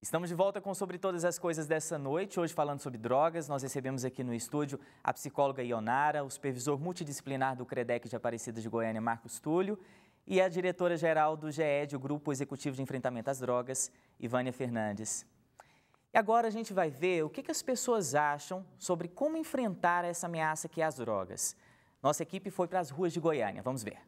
Estamos de volta com Sobre Todas as Coisas dessa noite, hoje falando sobre drogas. Nós recebemos aqui no estúdio a psicóloga Ionara, o supervisor multidisciplinar do CREDEC de Aparecida de Goiânia, Marcos Túlio, e a diretora-geral do GED, o Grupo Executivo de Enfrentamento às Drogas, Ivânia Fernandes. E agora a gente vai ver o que as pessoas acham sobre como enfrentar essa ameaça que é as drogas. Nossa equipe foi para as ruas de Goiânia, vamos ver.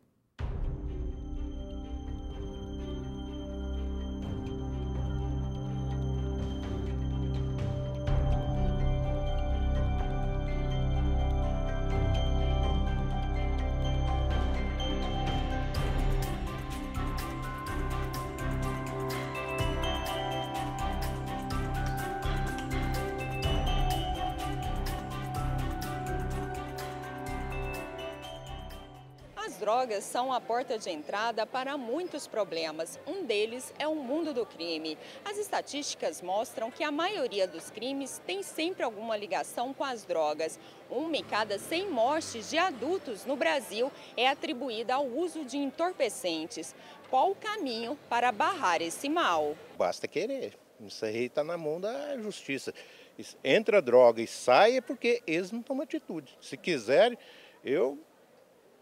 As drogas são a porta de entrada para muitos problemas. Um deles é o mundo do crime. As estatísticas mostram que a maioria dos crimes tem sempre alguma ligação com as drogas. 1 em cada 100 mortes de adultos no Brasil é atribuída ao uso de entorpecentes. Qual o caminho para barrar esse mal? Basta querer. Isso aí está na mão da justiça. Entra droga e sai é porque eles não tomam atitude. Se quiserem, eu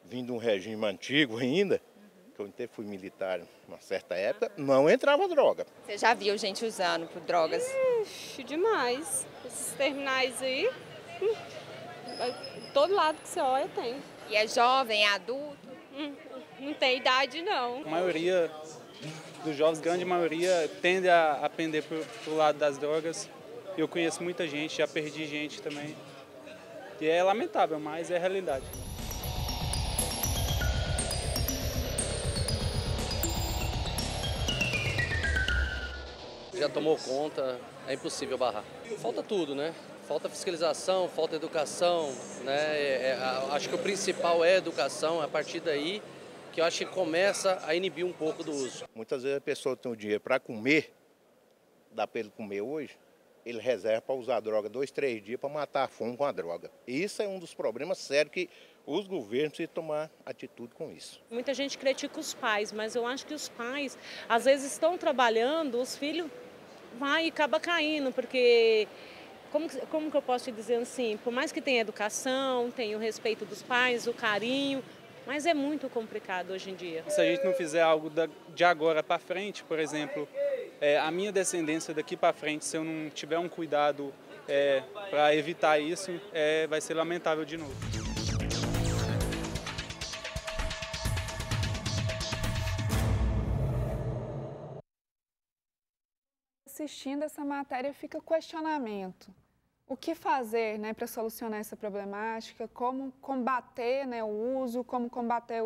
vim de um regime antigo ainda, que eu até fui militar uma certa época, não entrava droga. Você já viu gente usando por drogas? Ixi, demais. Esses terminais aí, todo lado que você olha tem. E é jovem, é adulto? Não tem idade, não. A maioria dos jovens, grande maioria, tende a pender pro lado das drogas. Eu conheço muita gente, já perdi gente também. E é lamentável, mas é a realidade. Já tomou conta, é impossível barrar. Falta tudo, né? Falta fiscalização, falta educação, né? Acho que o principal é a educação, a partir daí que eu acho que começa a inibir um pouco do uso. Muitas vezes a pessoa tem o dinheiro para comer, dá para ele comer hoje, ele reserva para usar a droga 2, 3 dias para matar a fome com a droga. E isso é um dos problemas sérios que os governos precisam tomar atitude com isso. Muita gente critica os pais, mas eu acho que os pais, às vezes, estão trabalhando, os filhos vai e acaba caindo, porque, como que eu posso te dizer assim, por mais que tenha educação, tenha o respeito dos pais, o carinho, mas é muito complicado hoje em dia. Se a gente não fizer algo de agora para frente, por exemplo, a minha descendência daqui para frente, se eu não tiver um cuidado para evitar isso, vai ser lamentável de novo. Assistindo essa matéria fica questionamento. O que fazer, né, para solucionar essa problemática? Como combater, né, o uso? Como combater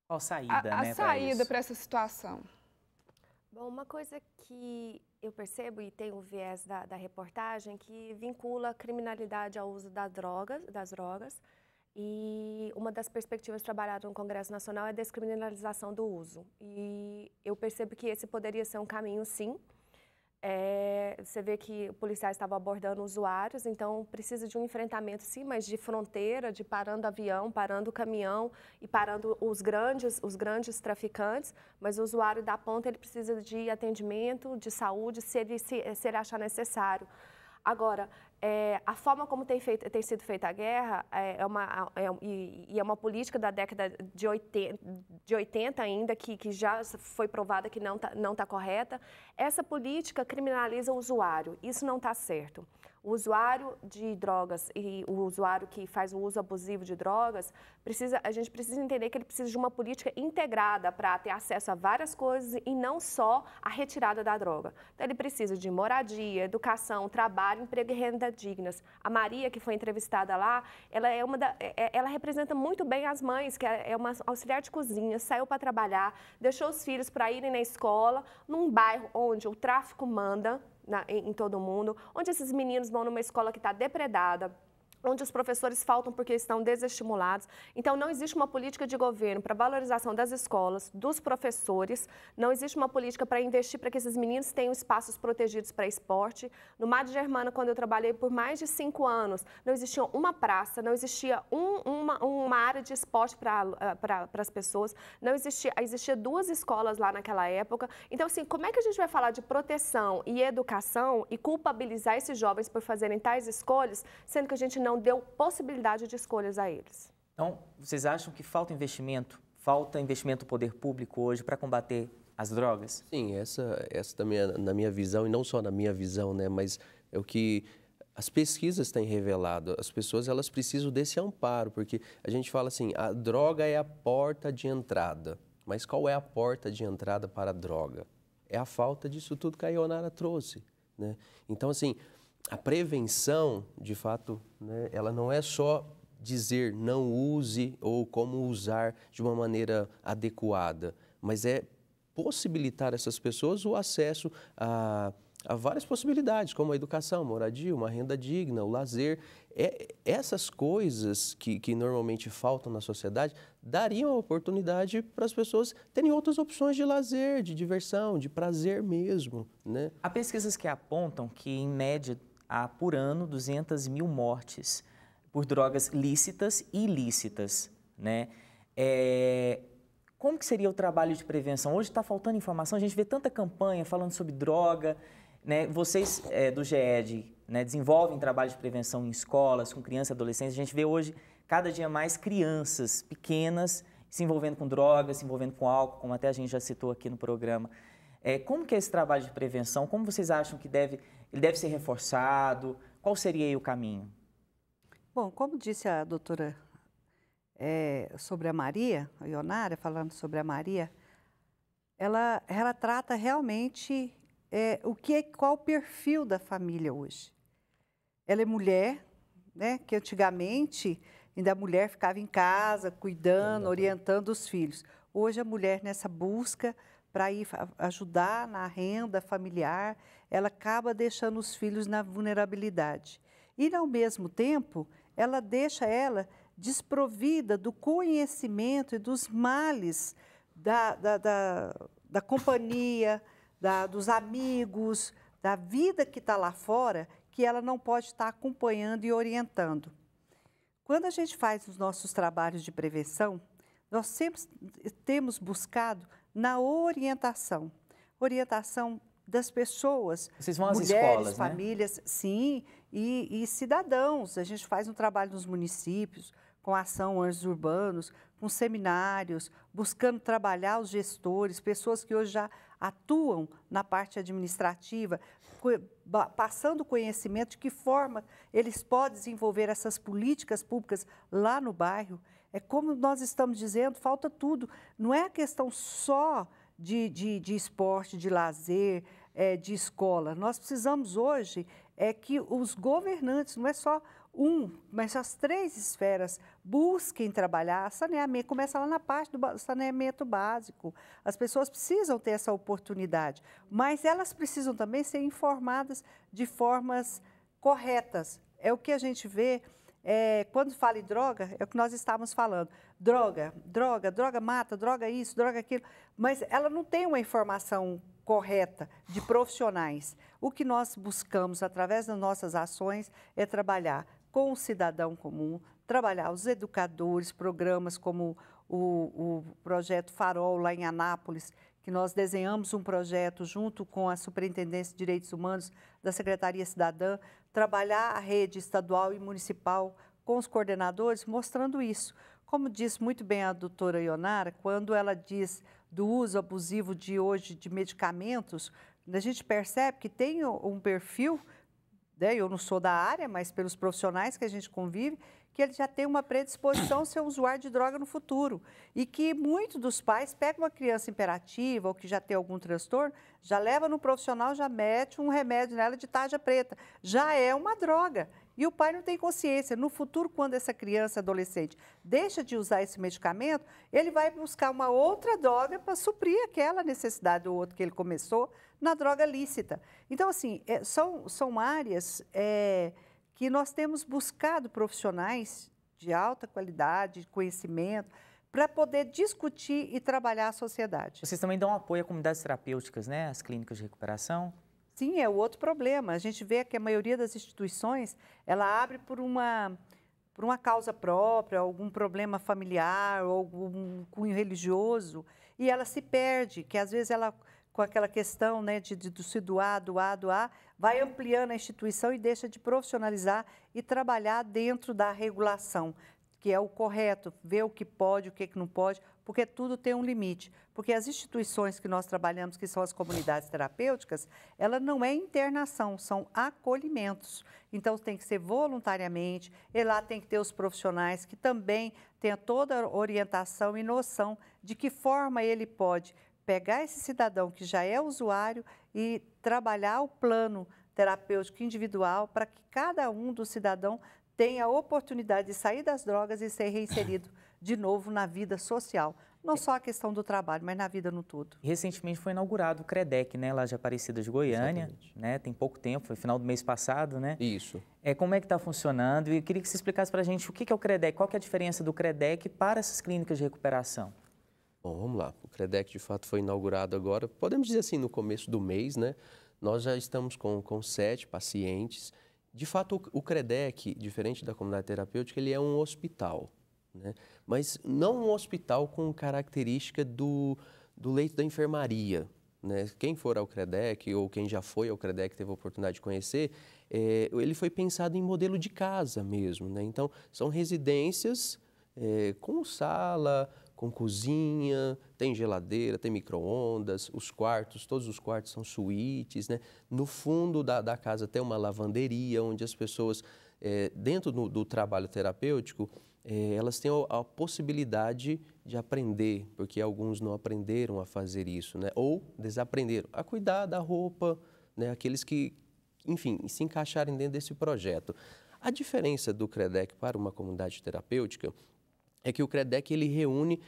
Qual saída, a saída para essa situação? Bom, uma coisa que eu percebo e tem o viés da reportagem que vincula a criminalidade ao uso das drogas. E uma das perspectivas trabalhadas no Congresso Nacional é a descriminalização do uso. E eu percebo que esse poderia ser um caminho, sim. Você vê que policiais estavam abordando usuários, então precisa de um enfrentamento, sim, mas de fronteira, de parando avião, parando caminhão e parando os grandes traficantes. Mas o usuário da ponta ele precisa de atendimento, de saúde, se ele achar necessário. Agora, a forma como tem sido feita a guerra é uma política da década de 80 ainda, que já foi provada que não tá correta. Essa política criminaliza o usuário, isso não está certo. O usuário de drogas e o usuário que faz o uso abusivo de drogas, a gente precisa entender que ele precisa de uma política integrada para ter acesso a várias coisas e não só a retirada da droga. Então, ele precisa de moradia, educação, trabalho, emprego e renda dignas. A Maria, que foi entrevistada lá, ela representa muito bem as mães, que é uma auxiliar de cozinha, saiu para trabalhar, deixou os filhos para irem na escola, num bairro onde o tráfico manda, em todo mundo, onde esses meninos vão numa escola que está depredada, onde os professores faltam porque estão desestimulados. Então, não existe uma política de governo para valorização das escolas, dos professores, não existe uma política para investir para que esses meninos tenham espaços protegidos para esporte. No Made Germana, quando eu trabalhei por mais de 5 anos, não existia uma praça, não existia uma área de esporte para as pessoas, não existia 2 escolas lá naquela época. Então, assim, como é que a gente vai falar de proteção e educação e culpabilizar esses jovens por fazerem tais escolhas, sendo que a gente não deu possibilidade de escolhas a eles? Então, vocês acham que falta investimento do poder público hoje para combater as drogas? Sim, essa também é na minha visão, e não só na minha visão, né, mas é o que as pesquisas têm revelado. As pessoas, elas precisam desse amparo, porque a gente fala assim, a droga é a porta de entrada. Mas qual é a porta de entrada para a droga? É a falta disso tudo que a Ionara trouxe, né? Então, assim, a prevenção, de fato, né, ela não é só dizer não use ou como usar de uma maneira adequada, mas é possibilitar essas pessoas o acesso a várias possibilidades, como a educação, moradia, uma renda digna, o lazer. Essas coisas que normalmente faltam na sociedade dariam a oportunidade para as pessoas terem outras opções de lazer, de diversão, de prazer mesmo, né? Há pesquisas que apontam que, em média, há por ano 200 mil mortes por drogas lícitas e ilícitas, né? Como que seria o trabalho de prevenção? Hoje está faltando informação, a gente vê tanta campanha falando sobre droga, né? Vocês do GED, né, desenvolvem trabalho de prevenção em escolas, com crianças e adolescentes. A gente vê hoje cada dia mais crianças pequenas se envolvendo com drogas, se envolvendo com álcool, como até a gente já citou aqui no programa. Como que é esse trabalho de prevenção? Como vocês acham que ele deve ser reforçado? Qual seria aí o caminho? Bom, como disse a doutora sobre a Maria, a Ionara, falando sobre a Maria, ela trata realmente qual o perfil da família hoje. Ela é mulher, né, que antigamente ainda a mulher ficava em casa, cuidando, orientando os filhos. Hoje a mulher, nessa busca para ir ajudar na renda familiar, ela acaba deixando os filhos na vulnerabilidade. E, ao mesmo tempo, ela deixa ela desprovida do conhecimento e dos males da companhia, dos amigos, da vida que está lá fora, que ela não pode estar acompanhando e orientando. Quando a gente faz os nossos trabalhos de prevenção, nós sempre temos buscado na orientação das pessoas, vocês vão às mulheres, escolas, famílias, né? Sim, e cidadãos. A gente faz um trabalho nos municípios, com a ação Anjos Urbanos, com seminários, buscando trabalhar os gestores, pessoas que hoje já atuam na parte administrativa, passando conhecimento de que forma eles podem desenvolver essas políticas públicas lá no bairro. É como nós estamos dizendo, falta tudo. Não é a questão só de esporte, de lazer, de escola. Nós precisamos hoje que os governantes, não é só mas as 3 esferas busquem trabalhar saneamento. Começa lá na parte do saneamento básico. As pessoas precisam ter essa oportunidade, mas elas precisam também ser informadas de formas corretas. É o que a gente vê quando fala em droga, é o que nós estávamos falando. Droga mata, droga isso, droga aquilo, mas ela não tem uma informação correta de profissionais. O que nós buscamos através das nossas ações é trabalhar com o cidadão comum, trabalhar os educadores, programas como o projeto Farol lá em Anápolis, que nós desenhamos um projeto junto com a Superintendência de Direitos Humanos da Secretaria Cidadã, trabalhar a rede estadual e municipal com os coordenadores, mostrando isso. Como disse muito bem a doutora Ionara, quando ela diz do uso abusivo de hoje de medicamentos, a gente percebe que tem um perfil, né, eu não sou da área, mas pelos profissionais que a gente convive, que ele já tem uma predisposição a ser usuário de droga no futuro. E que muitos dos pais pegam uma criança hiperativa ou que já tem algum transtorno, já leva no profissional, já mete um remédio nela de tarja preta. Já é uma droga. E o pai não tem consciência. No futuro, quando essa criança, adolescente, deixa de usar esse medicamento, ele vai buscar uma outra droga para suprir aquela necessidade do outro que ele começou na droga lícita. Então, assim, são áreas que nós temos buscado profissionais de alta qualidade, de conhecimento, para poder discutir e trabalhar a sociedade. Vocês também dão apoio a comunidades terapêuticas, né? As clínicas de recuperação? Sim, é o outro problema. A gente vê que a maioria das instituições, ela abre por uma causa própria, algum problema familiar, ou algum cunho religioso, e ela se perde, que às vezes ela, com aquela questão, né, de se doar, vai ampliando a instituição e deixa de profissionalizar e trabalhar dentro da regulação, que é o correto, ver o que pode, o que não pode, porque tudo tem um limite. Porque as instituições que nós trabalhamos, que são as comunidades terapêuticas, ela não é internação, são acolhimentos. Então, tem que ser voluntariamente, e lá tem que ter os profissionais que também tenham toda a orientação e noção de que forma ele pode pegar esse cidadão que já é usuário e trabalhar o plano terapêutico individual para que cada um do cidadão tenha a oportunidade de sair das drogas e ser reinserido de novo na vida social. Não só a questão do trabalho, mas na vida no todo. Recentemente foi inaugurado o CREDEC, né, lá de Aparecida de Goiânia, né, tem pouco tempo, foi final do mês passado, né? Isso. Como é que está funcionando? E eu queria que você explicasse para a gente o que é o CREDEC, qual que é a diferença do CREDEC para essas clínicas de recuperação? Bom, vamos lá. O CREDEC, de fato, foi inaugurado agora, podemos dizer assim, no começo do mês, né? Nós já estamos com 7 pacientes. De fato, o CREDEC, diferente da comunidade terapêutica, ele é um hospital, né? Mas não um hospital com característica do leito da enfermaria, né? Quem for ao CREDEC ou quem já foi ao CREDEC teve a oportunidade de conhecer, ele foi pensado em modelo de casa mesmo, né? Então, são residências com sala, com cozinha, tem geladeira, tem micro-ondas, os quartos, todos os quartos são suítes, né? No fundo da casa tem uma lavanderia, onde as pessoas, dentro do trabalho terapêutico, elas têm a possibilidade de aprender, porque alguns não aprenderam a fazer isso, né? Ou desaprenderam a cuidar da roupa, né? Aqueles que, enfim, se encaixarem dentro desse projeto. A diferença do CREDEC para uma comunidade terapêutica é que o CREDEC ele reúne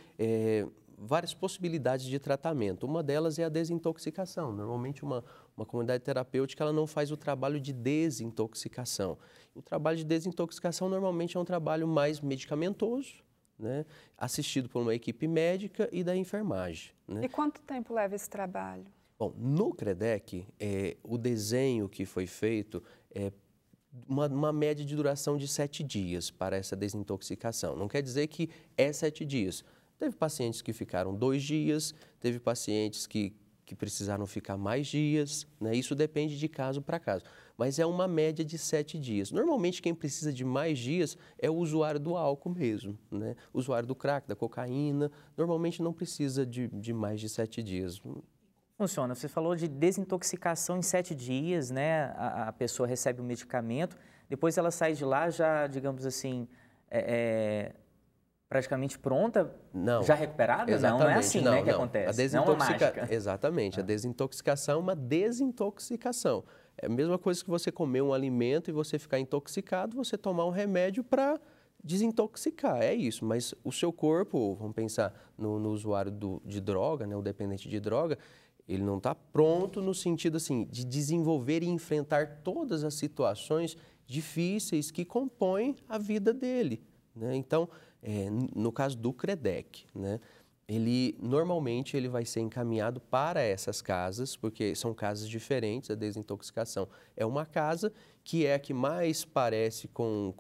várias possibilidades de tratamento. Uma delas é a desintoxicação. Normalmente, uma comunidade terapêutica ela não faz o trabalho de desintoxicação. O trabalho de desintoxicação normalmente é um trabalho mais medicamentoso, né? Assistido por uma equipe médica e da enfermagem, né? E quanto tempo leva esse trabalho? Bom, no CREDEC, o desenho que foi feito é uma média de duração de 7 dias para essa desintoxicação. Não quer dizer que é 7 dias. Teve pacientes que ficaram 2 dias, teve pacientes que precisaram ficar mais dias, né? Isso depende de caso para caso. Mas é uma média de 7 dias. Normalmente, quem precisa de mais dias é o usuário do álcool mesmo, né? O usuário do crack, da cocaína, normalmente não precisa de mais de 7 dias. Funciona. Você falou de desintoxicação em 7 dias, né? A pessoa recebe o medicamento, depois ela sai de lá já, digamos assim, praticamente pronta, não, já recuperada? Não é assim, né, que acontece. Não é uma mágica. Exatamente. A desintoxicação é uma desintoxicação. É a mesma coisa que você comer um alimento e você ficar intoxicado, você tomar um remédio para desintoxicar, é isso. Mas o seu corpo, vamos pensar no usuário de droga, né, o dependente de droga, ele não está pronto no sentido assim, de desenvolver e enfrentar todas as situações difíceis que compõem a vida dele, né? Então, no caso do CREDEC, né, normalmente ele vai ser encaminhado para essas casas, porque são casas diferentes, a desintoxicação é uma casa que é a que mais parece com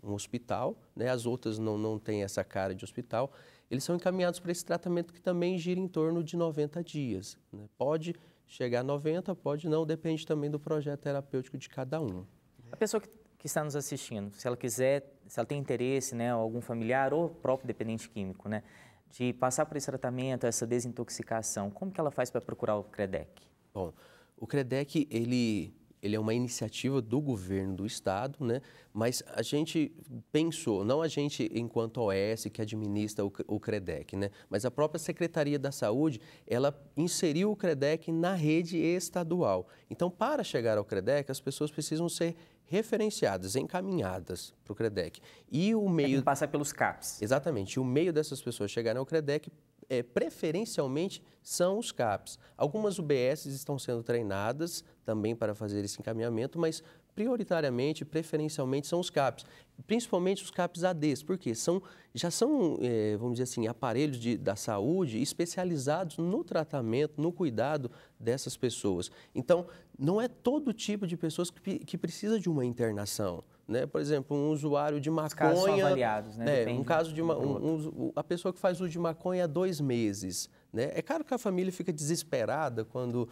um hospital, né? As outras não têm essa cara de hospital. Eles são encaminhados para esse tratamento que também gira em torno de 90 dias. Né? Pode chegar a 90, pode não, depende também do projeto terapêutico de cada um. A pessoa que está nos assistindo, se ela quiser, se ela tem interesse, né, algum familiar ou próprio dependente químico, né, de passar por esse tratamento, essa desintoxicação, como que ela faz para procurar o CREDEC? Bom, o CREDEC, ele é uma iniciativa do governo do estado, né? Mas a gente pensou, não a gente enquanto OS que administra o CREDEC, né? Mas a própria Secretaria da Saúde, ela inseriu o CREDEC na rede estadual. Então, para chegar ao CREDEC, as pessoas precisam ser referenciadas, encaminhadas para o CREDEC. E o meio... passa pelos CAPs. Exatamente. E o meio dessas pessoas chegarem ao CREDEC, preferencialmente, são os CAPs. Algumas UBSs estão sendo treinadas também para fazer esse encaminhamento, mas prioritariamente, preferencialmente, são os CAPs, principalmente os CAPs ADs, porque já são, vamos dizer assim, aparelhos da saúde especializados no tratamento, no cuidado dessas pessoas. Então, não é todo tipo de pessoas que precisa de uma internação. Né? Por exemplo, um usuário de maconha... Os casos são avaliados, né? Um caso de a pessoa que faz uso de maconha há 2 meses. Né? É claro que a família fica desesperada quando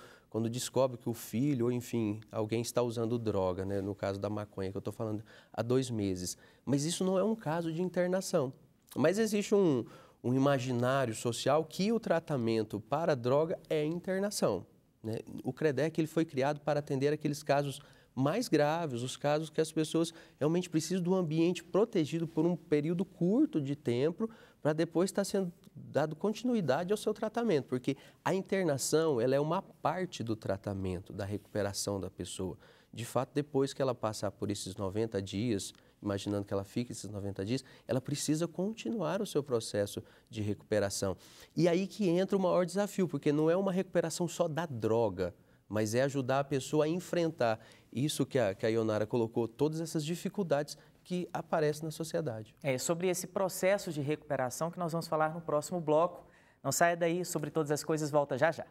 descobre que o filho, ou enfim, alguém está usando droga, né? No caso da maconha que eu estou falando, há 2 meses. Mas isso não é um caso de internação. Mas existe um imaginário social que o tratamento para a droga é internação. Né? O CREDEC ele foi criado para atender aqueles casos mais graves, os casos que as pessoas realmente precisam de um ambiente protegido por um período curto de tempo para depois estar sendo dado continuidade ao seu tratamento, porque a internação ela é uma parte do tratamento, da recuperação da pessoa. De fato, depois que ela passar por esses 90 dias, imaginando que ela fique esses 90 dias, ela precisa continuar o seu processo de recuperação. E aí que entra o maior desafio, porque não é uma recuperação só da droga, mas é ajudar a pessoa a enfrentar isso que a Ionara colocou, todas essas dificuldades que aparecem na sociedade. É sobre esse processo de recuperação que nós vamos falar no próximo bloco. Não saia daí, sobre todas as coisas, volta já já.